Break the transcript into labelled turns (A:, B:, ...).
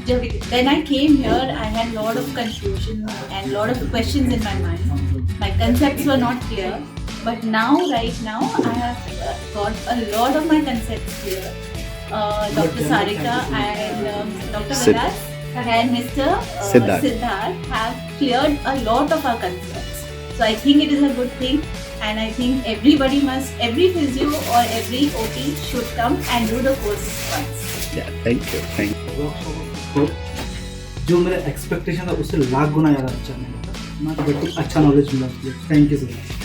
A: when I came here, I had a lot of confusion and a lot of questions in my mind. My concepts were not clear, but right now, I have got a lot of my concepts clear. Dr. Sarika and Dr. Vilas and Mr. Siddharth have cleared a lot of our concepts. So I think it is a good thing, and I think every physio or every OT should come and do the course once.
B: Yeah, thank you.
C: जो मेरा expectation था उससे लाख गुना ज़्यादा अच्छा नहीं था, मैं तो बिल्कुल अच्छा नॉलेज मिला। Thank you so much.